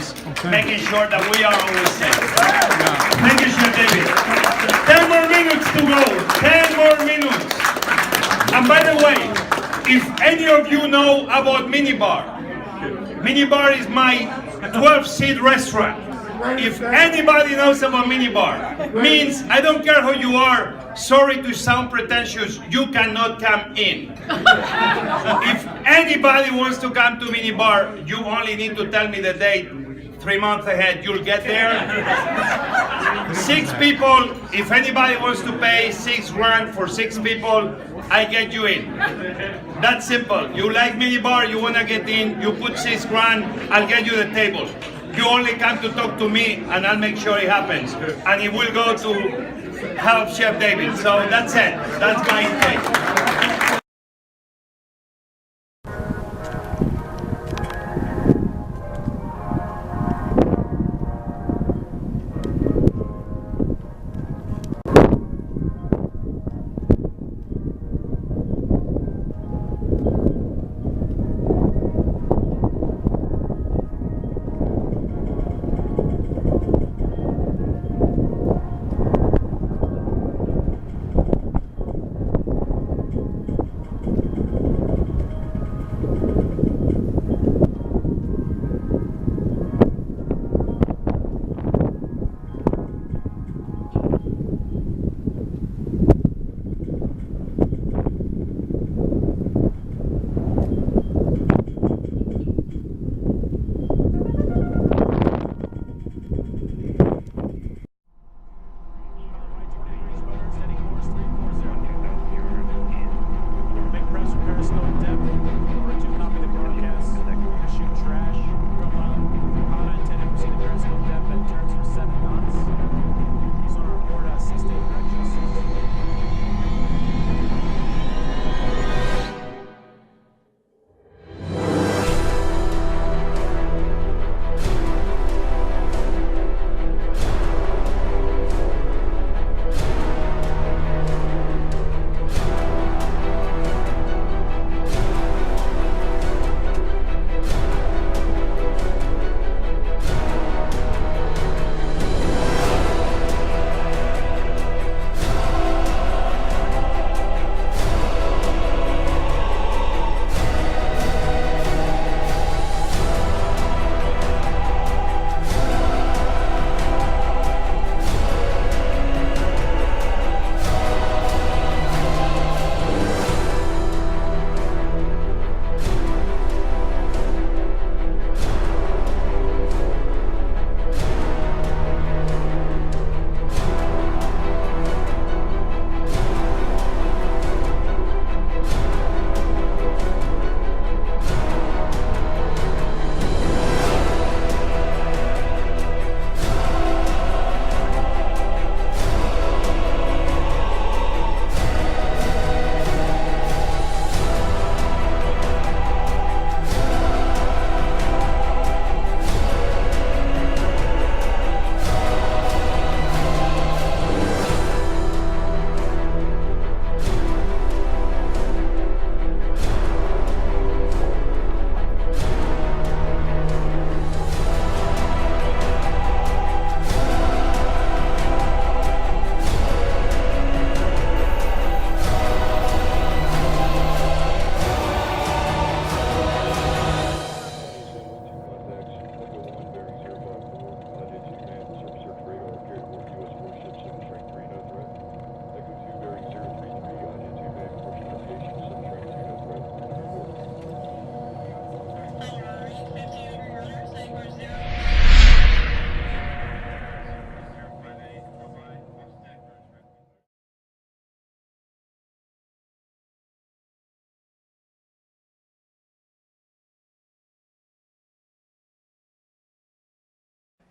status, making sure that we are always safe. Thank you, Chef David. 10 more minutes to go. 10 more minutes. And by the way, if any of you know about Minibar is my 12-seat restaurant. If anybody knows about Minibar, means I don't care who you are, sorry to sound pretentious, you cannot come in. If anybody wants to come to Minibar, you only need to tell me the date 3 months ahead, you'll get there. 6 people, if anybody wants to pay $6,000 for 6 people, I get you in. That's simple. You like Minibar, you wanna get in, you put $6,000, I'll get you the table. You only come to talk to me and I'll make sure it happens. And it will go to help Chef David. So that's it. That's my intake.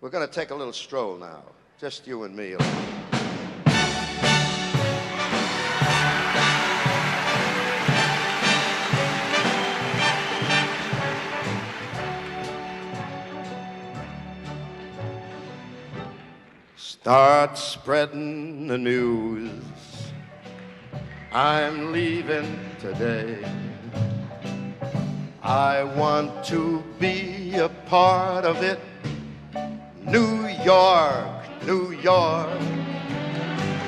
We're going to take a little stroll now, just you and me. Start spreading the news. I'm leaving today. I want to be a part of it. New York, New York,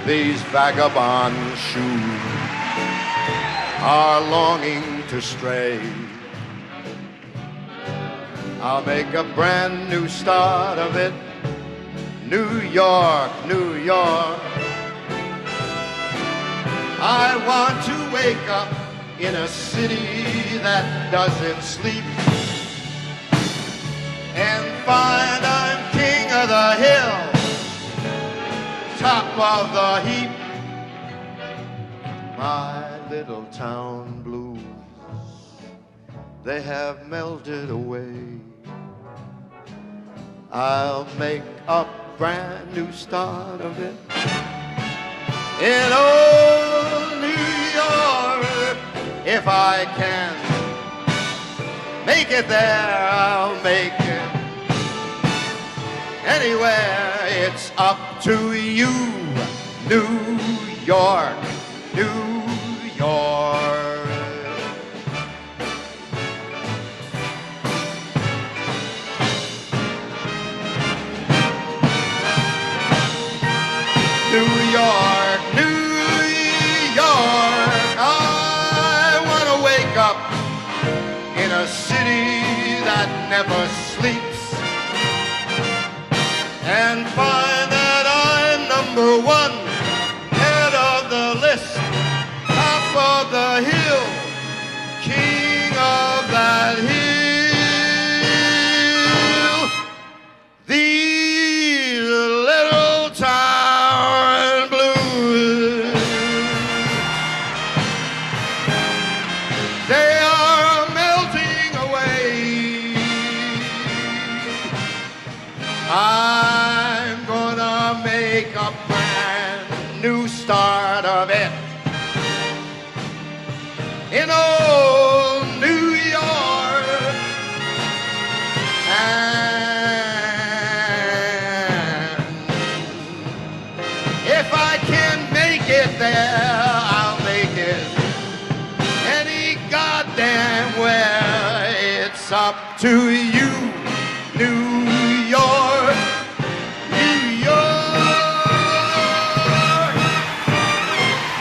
these vagabond shoes are longing to stray. I'll make a brand new start of it. New York, New York. I want to wake up in a city that doesn't sleep and find I'm king of the hill, top of the heap. My little town blues, they have melted away. I'll make a brand new start of it in old New York. If I can make it there, I'll make it anywhere. It's up to you, New York, New York. New York, New York, I want to wake up in a city that never sleeps and find that I'm number one, head of the list, top of the hill, king of that hill. These little town blues, they are melting away. I'm gonna make a brand new start of it in old New York. And if I can make it there, I'll make it any goddamn where. It's up to you, New York, New York,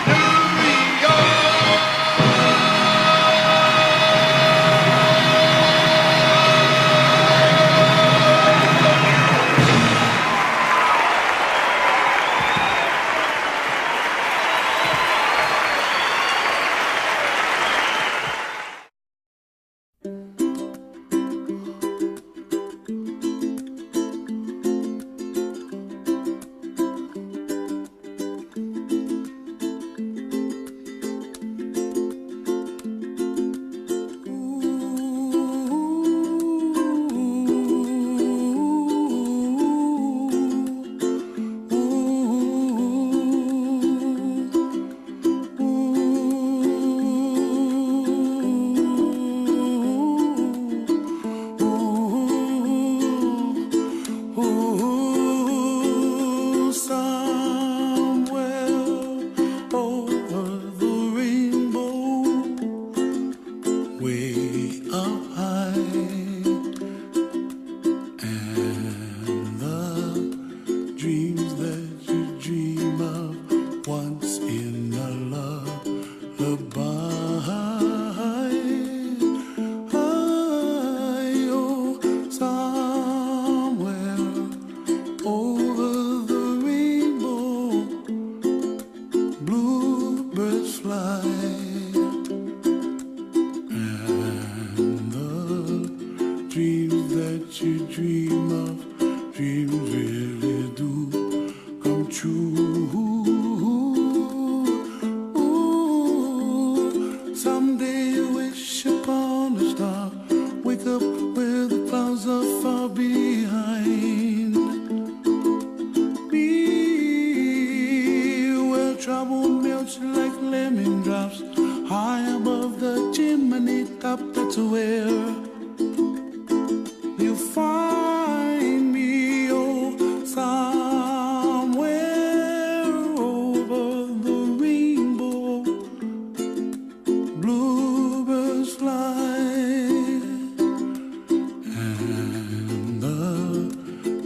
New York.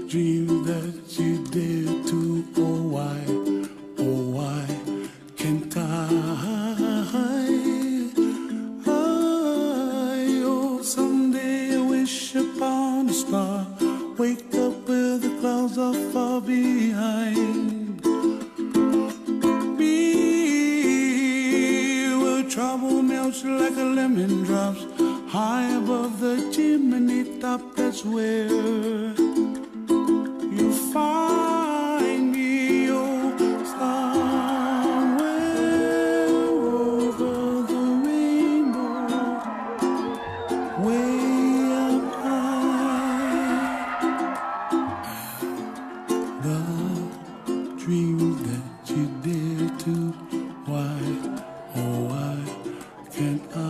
Dream trouble melts like a lemon drops high above the chimney top. That's where you find me, oh, somewhere over the rainbow, way up high. The dreams that you dare to, why, oh, why can't I?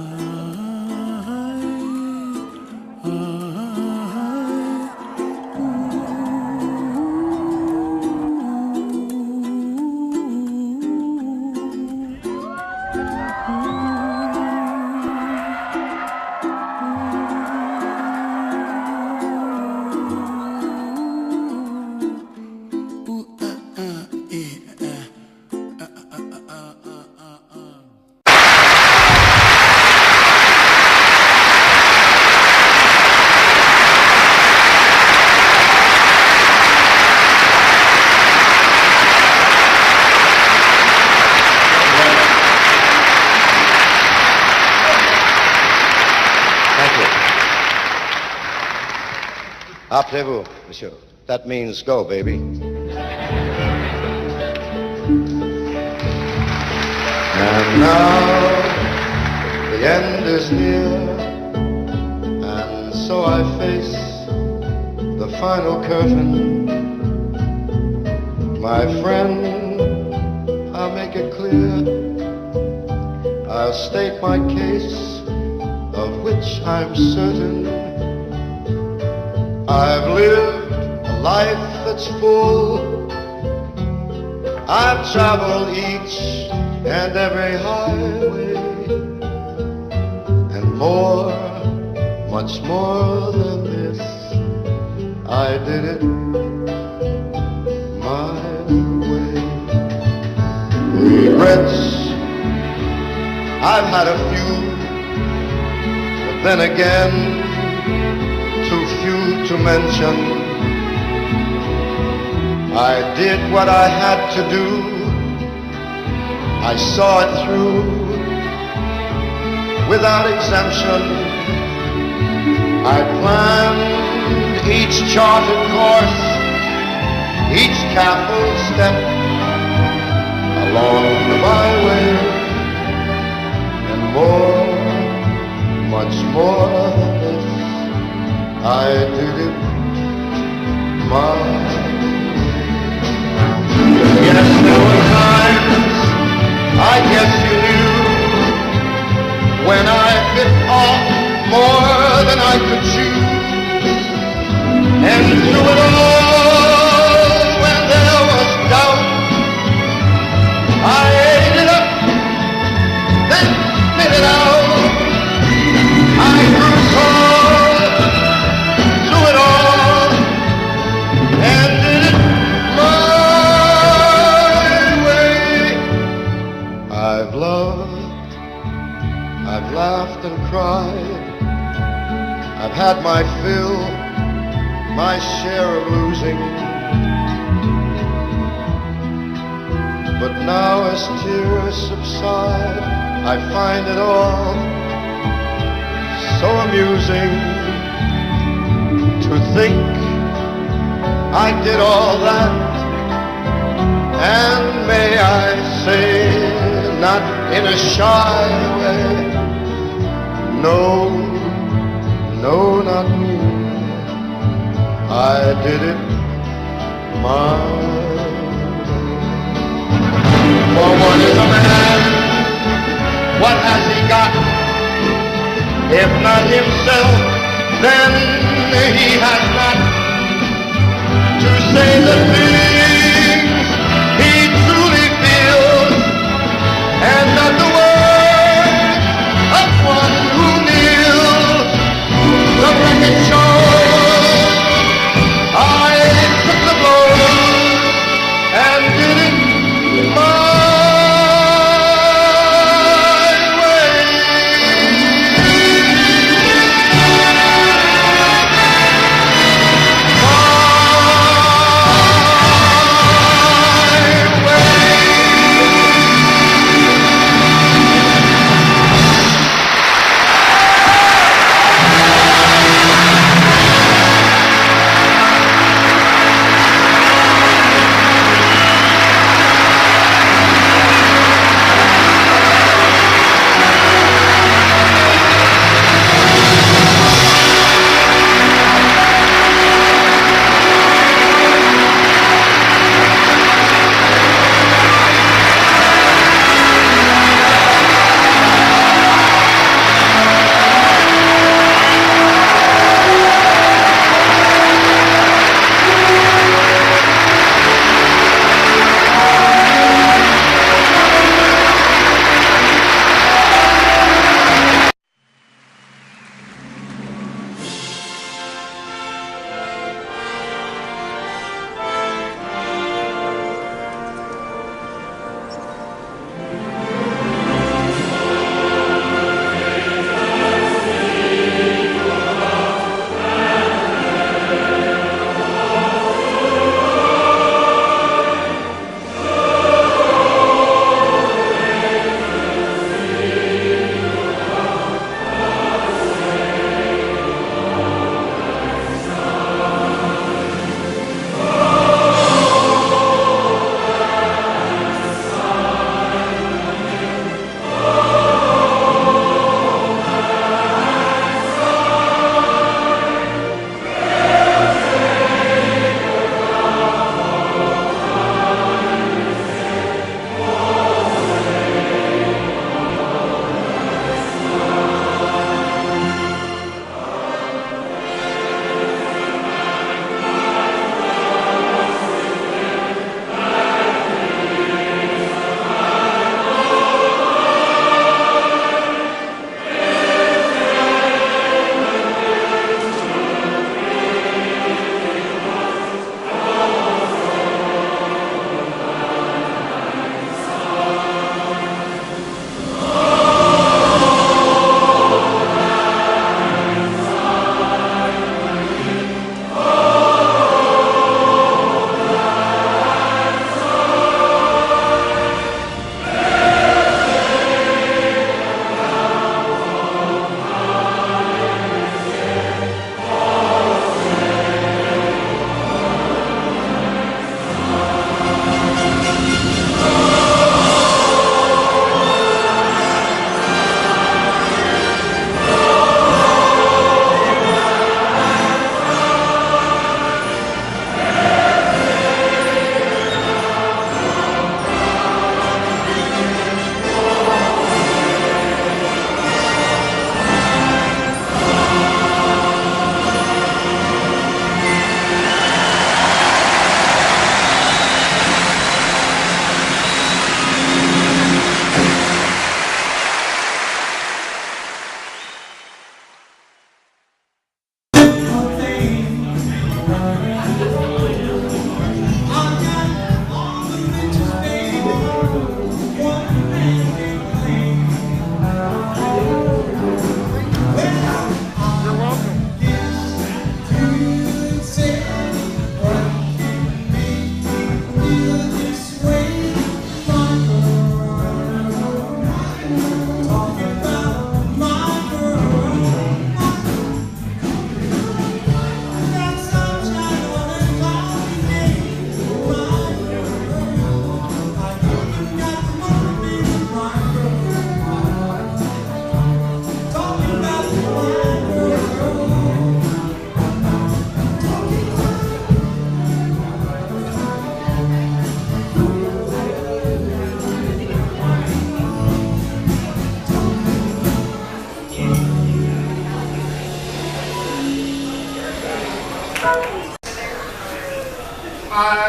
Appelez-vous, monsieur. That means go, baby. And now the end is near, and so I face the final curtain. My friend, I'll make it clear. I'll state my case, of which I'm certain. I've lived a life that's full. I've traveled each and every highway, and more, much more than this, I did it my way. Regrets, I've had a few, but then again, too few to mention. I did what I had to do. I saw it through without exemption. I planned each charted course, each careful step along the byway, and more, much more than this, I did it my way. Yes, there were times, I guess you knew, when I bit off more than I could chew. And through it all, when there was doubt, I ate it up, then spit it out. I grew tall through it all, and did it my way. I've loved, I've laughed and cried, I've had my fill, my share of losing. But now as tears subside, I find it all so amusing to think I did all that, and may I say, not in a shy way, no, no, not me, I did it my way. For what is a man? What has he got? If not himself, then he has not to say the things he truly feels, and not the words of one who kneels. The record shows I took the blows and did it my way.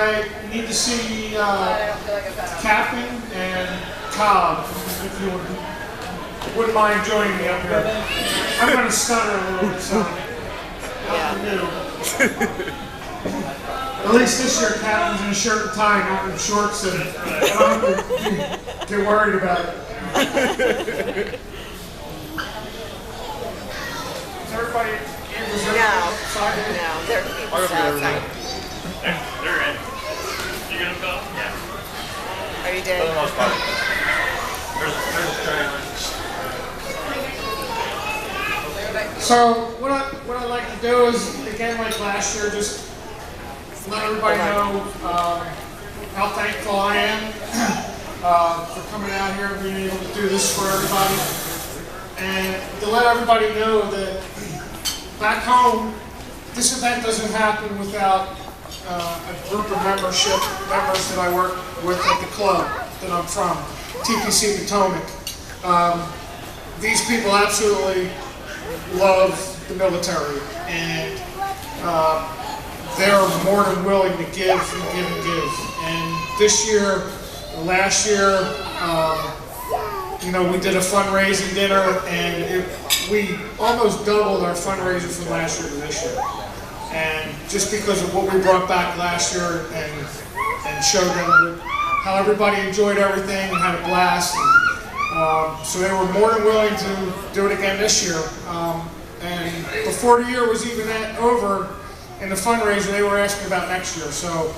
I need to see Captain and Cobb, if you wouldn't mind joining me up here. I'm going to stutter a little bit, so nothing new. At least this year, Captain's in a shirt and tie, not in shorts, and I don't have to get worried about it. Is everybody in reserve? No, there are people outside. They're in. You gonna go? Yeah. Are you doing? For the most part. There's a trailer. So what I like to do is, again, like last year, just let everybody know how thankful I am for coming out here and being able to do this for everybody, and to let everybody know that back home, this event doesn't happen without a group of members that I work with at the club that I'm from, TPC Potomac. These people absolutely love the military, and they're more than willing to give and give and give. And this year, last year, we did a fundraising dinner, and we almost doubled our fundraiser from last year to this year. And just because of what we brought back last year and showed them how everybody enjoyed everything and had a blast. And, so they were more than willing to do it again this year. And before the year was even over in the fundraiser, they were asking about next year. So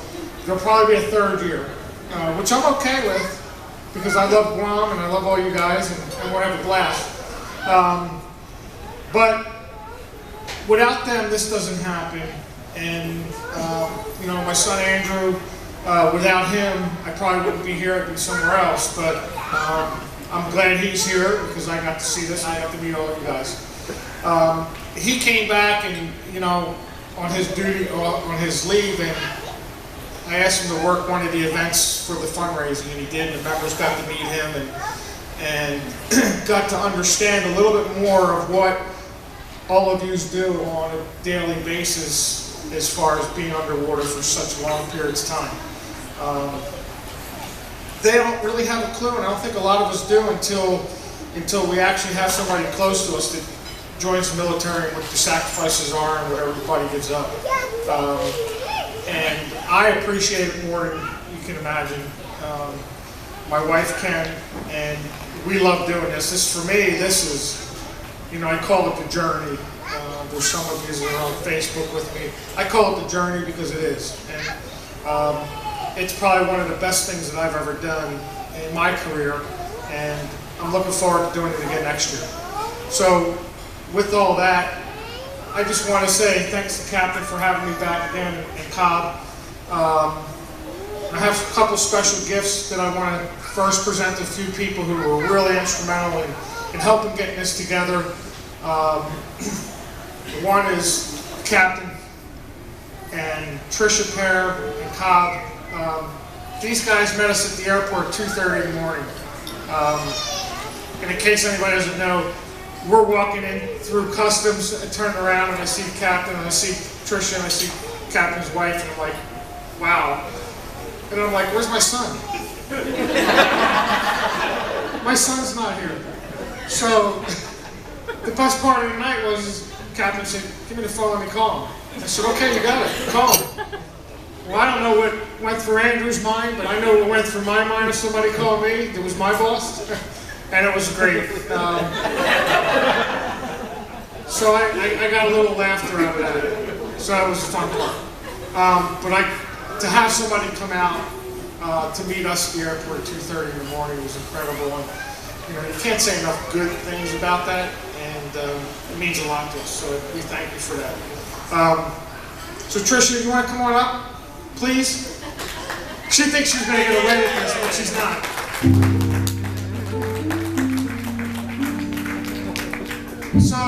there'll probably be a third year, which I'm okay with because I love Guam and I love all you guys and we'll have a blast. But without them, this doesn't happen. And my son Andrew, without him, I probably wouldn't be here. I'd be somewhere else. But I'm glad he's here because I got to see this. I got to meet all of you guys. He came back and on his duty, on his leave, and I asked him to work one of the events for the fundraising, and he did. And the members got to meet him and got to understand a little bit more of what all of yous do on a daily basis as far as being underwater for such long periods of time. They don't really have a clue, and I don't think a lot of us do until we actually have somebody close to us that joins the military and what the sacrifices are and what everybody gives up. And I appreciate it more than you can imagine. My wife can, and we love doing this. For me, this is, I call it the journey. There's some of you that are on Facebook with me. I call it the journey because it is. And it's probably one of the best things that I've ever done in my career, and I'm looking forward to doing it again next year. So with all that, I just want to say thanks to Captain for having me back again in Cobb. I have a couple special gifts that I want to first present to a few people who were really instrumental in helping getting this together. One is Captain and Tricia Pear and Cobb. These guys met us at the airport at 2:30 in the morning. And in case anybody doesn't know, we're walking in through customs, I turn around and I see Captain and I see Tricia and I see Captain's wife, and I'm like, wow. And I'm like, where's my son? My son's not here. So the best part of the night was Captain said, give me the phone, let me call him. I said, okay, you got it, call him. Well, I don't know what went through Andrew's mind, but I know what went through my mind if somebody called me that was my boss. And it was great. So I got a little laughter out of that. So that was a fun part. But to have somebody come out to meet us at the airport at 2:30 in the morning was incredible. And, you can't say enough good things about that, and it means a lot to us. So we thank you for that. So Tricia, you want to come on up, please? She thinks she's going to get away with this, but she's not. So,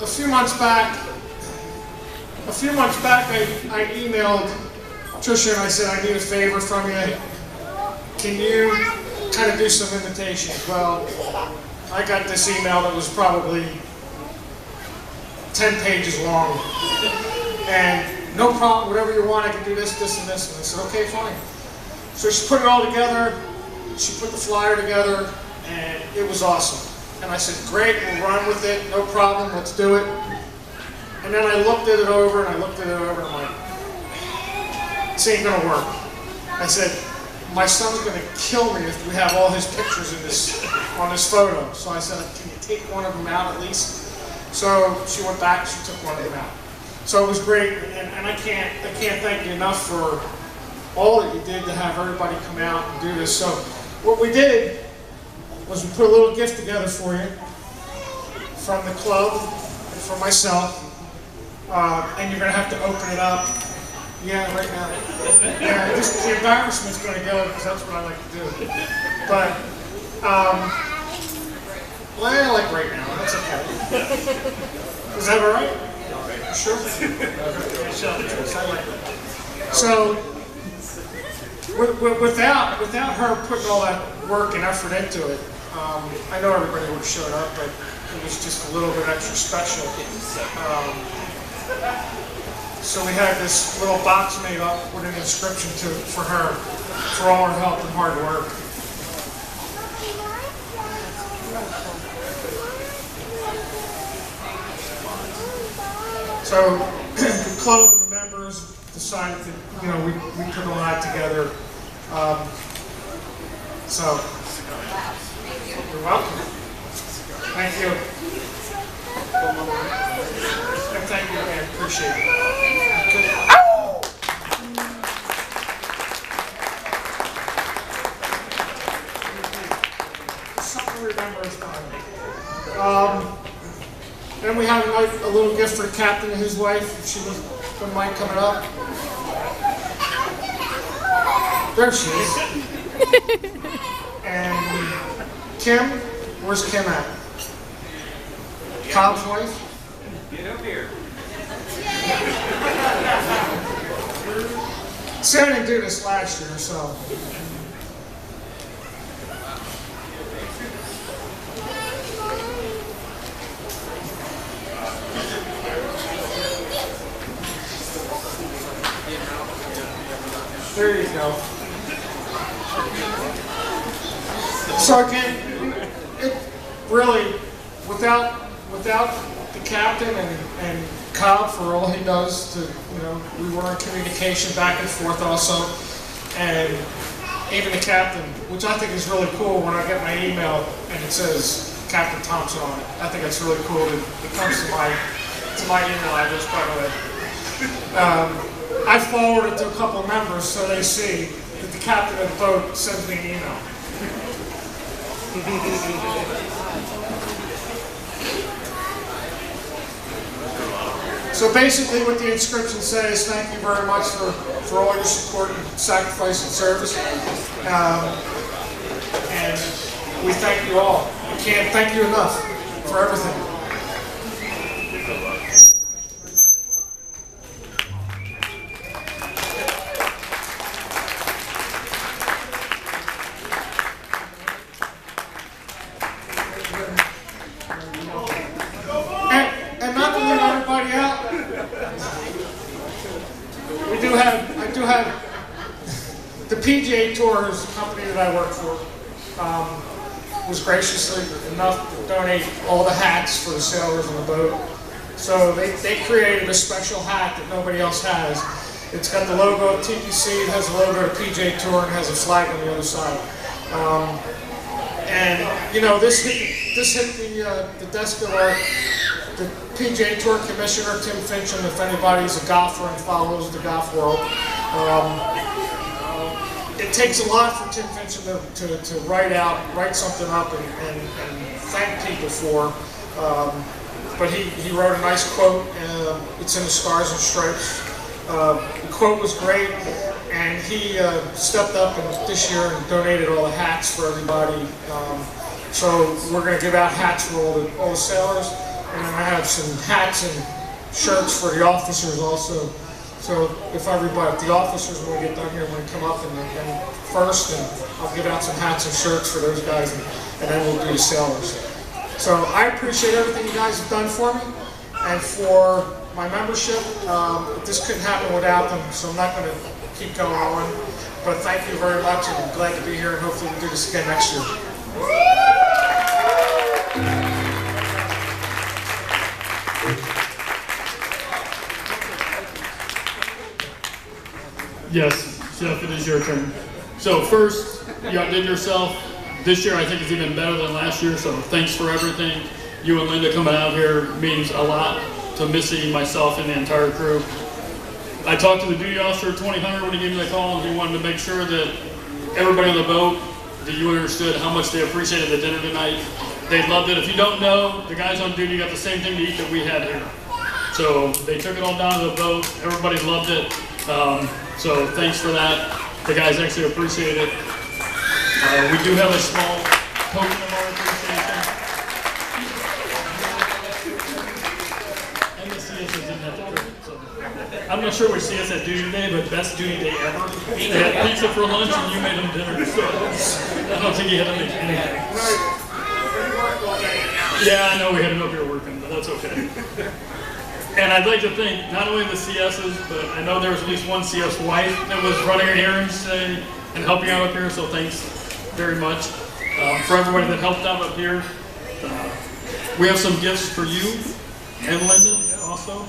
a few months back, I emailed Tricia and I said, I need a favor from you. Can you kind of do some invitations? Well, I got this email that was probably 10 pages long. And no problem, whatever you want, I can do this, this, and this. And I said, okay, fine. So she put it all together, she put the flyer together, and it was awesome. And I said, great, we'll run with it, no problem, let's do it. And then I looked at it over, and I looked at it over, and I'm like, this ain't gonna work. I said, my son's gonna kill me if we have all his pictures in this, on this photo. So I said, can you take one of them out at least? So she went back, she took one of them out. So it was great, and I can't thank you enough for all that you did to have everybody come out and do this. So what we did was we put a little gift together for you from the club and from myself, and you're gonna have to open it up. Yeah, right now. Yeah, just the embarrassment's gonna go because that's what I like to do. But well, I like right now. That's okay. Is that all right? Sure. I like that. So, without her putting all that work and effort into it, I know everybody would have showed up, but it was just a little bit extra special. So we had this little box made up with an inscription for her for all her help and hard work. So the club and the members decided that, you know, we put all that together. So you're welcome. Thank you. And thank you again. Appreciate it. Something to remember is fine. Then we have a little gift for the captain and his wife, if she wouldn't mind coming up. There she is. And Kim, where's Kim at? Cobb's wife? Get up here. See, I didn't do this last year, so. There you go. So again, it really, without the captain and Cobb for all he does to, you know, we were in communication back and forth also, and even the captain, which I think is really cool when I get my email and it says Captain Thompson on it. I think it's really cool. It comes to my email address, by the way. I forward it to a couple of members so they see that the captain of the boat sends me an email. So basically what the inscription says, thank you very much for all your support and sacrifice and service. And we thank you all. We can't thank you enough for everything. And not to leave everybody out, I do have the PGA Tour is the company that I work for, was graciously enough to donate all the hats for the sailors on the boat. So they created a special hat that nobody else has. It's got the logo of TPC, it has the logo of PGA Tour, and has a flag on the other side. And you know, this hit the desk of the PGA Tour Commissioner, Tim Fincham, if anybody's a golfer and follows the golf world. It takes a lot for Tim Fincham to write something up and thank people for. But he wrote a nice quote, it's in the Stars and Stripes. The quote was great, and he stepped up this year and donated all the hats for everybody. So we're going to give out hats for all the sailors. And then I have some hats and shirts for the officers also. So if the officers, when we get done here, want to come up and first, and I'll give out some hats and shirts for those guys, and then we'll do the sailors. So I appreciate everything you guys have done for me, and for my membership. This couldn't happen without them, so I'm not going to keep going on. But thank you very much, and I'm glad to be here, and hopefully we'll do this again next year. Yes, Jeff, it is your turn. So first, you outdid yourself. This year I think is even better than last year, so thanks for everything. You and Linda coming out here means a lot to Missy, myself, and the entire crew. I talked to the duty officer at 2000 when he gave me the call, and he wanted to make sure that everybody on the boat, that you understood how much they appreciated the dinner tonight. They loved it. If you don't know, the guys on duty got the same thing to eat that we had here. So they took it all down to the boat. Everybody loved it. So thanks for that. The guys actually appreciate it. We do have a small token of our appreciation. And the CSS didn't have to trip, so. I'm not sure which CS had duty today, but best duty day ever. They had pizza for lunch and you made them dinner. So I don't think he had to make anything. Yeah, I know we had him up here working, but that's okay. And I'd like to thank not only the CSs, but I know there was at least one CS wife that was running our errands today and helping out up here, so thanks very much. For everybody that helped out up here. We have some gifts for you and Linda also.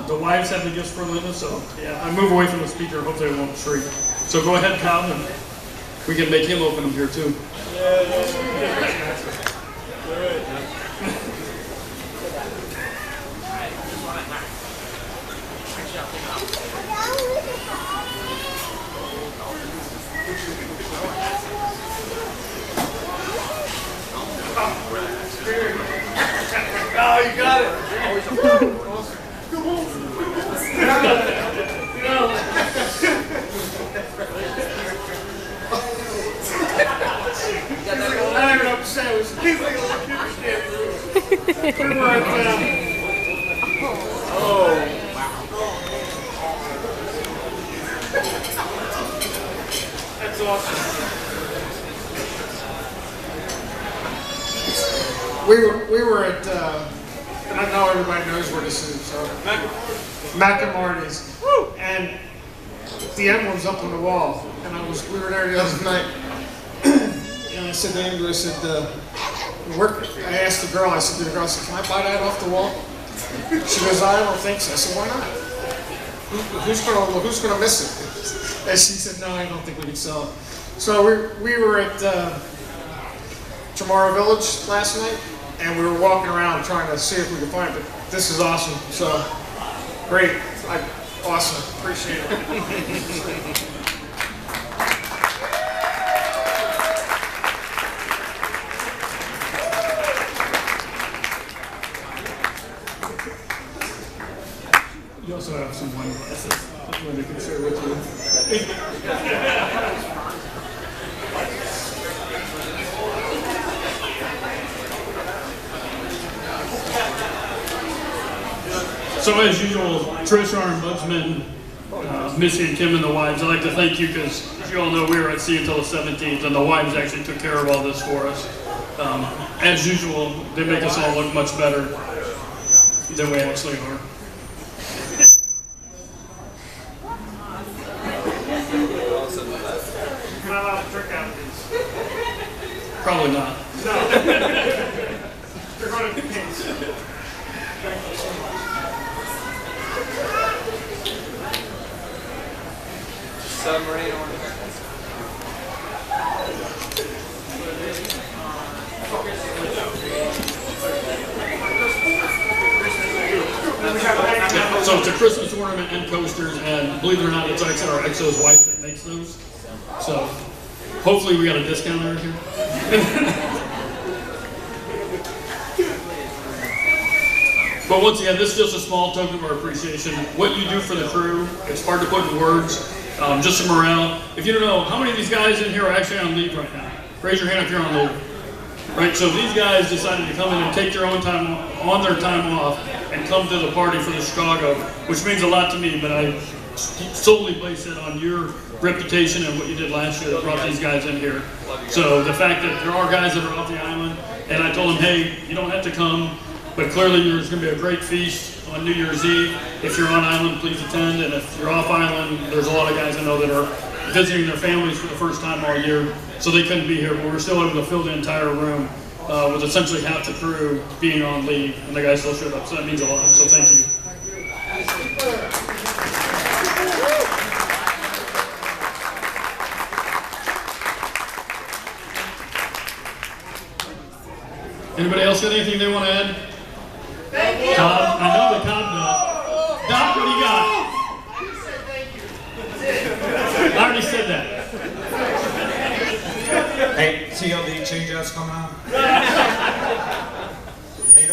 The wives have the gifts for Linda, so yeah, I move away from the speaker, hopefully it won't shriek. So go ahead, Tom, and we can make him open them here too. Oh, you got it. I'm not upset. It was like a little kid. Oh. That's awesome. We were at, and I know everybody knows where this is, so Mac and Marty's, and the emblem's up on the wall, and we were there the other night, and I said to Andrew, I said, I asked the girl, I said to the girl, I said, can I buy that off the wall? She goes, I don't think so. I said, why not? Who's gonna miss it? And she said, no, I don't think we can sell it. So we were at Chamorro Village last night, and we were walking around trying to see if we could find it, but this is awesome. So, great. Awesome. Appreciate it. You also have some wine glasses that Linda can share with you. So as usual, Trish, our ombudsman, Missy and Kim and the wives, I'd like to thank you because, as you all know, we were at sea until the 17th, and the wives actually took care of all this for us. As usual, they make us all look much better than we actually are. Can I allow a trick out of these? Probably not. No. You're going to be pins. Thank you so much. Submarine on So it's a Christmas ornament and coasters, and believe it or not, it's actually our Exo's wife that makes those. So hopefully we got a discount over here. But once again, this is just a small token of our appreciation. What you do for the crew, it's hard to put in words. Just some morale. If you don't know, how many of these guys in here are actually on leave right now? Raise your hand if you're on leave. Right, so these guys decided to come in and take their own time on their time off and come to the party for the Chicago, which means a lot to me, but I solely base it on your reputation and what you did last year that brought these guys in here. So the fact that there are guys that are off the island, and I told them, hey, you don't have to come. But clearly there's going to be a great feast on New Year's Eve. If you're on island, please attend. And if you're off island, there's a lot of guys I know that are visiting their families for the first time all year, so they couldn't be here. But we're still able to fill the entire room with essentially half the crew being on leave, and the guys still showed up. So that means a lot. So thank you. Anybody else got anything they want to add? Cobb, I know the Cobb does. Doc, what do you got? I already said that. Hey, TLD changeouts coming out. Hey,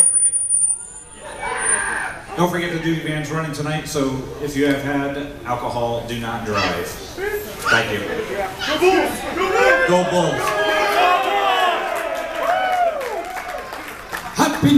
don't forget the duty van's running tonight, so if you have had alcohol, do not drive. Thank you. Go Bulls! Go Bulls! Happy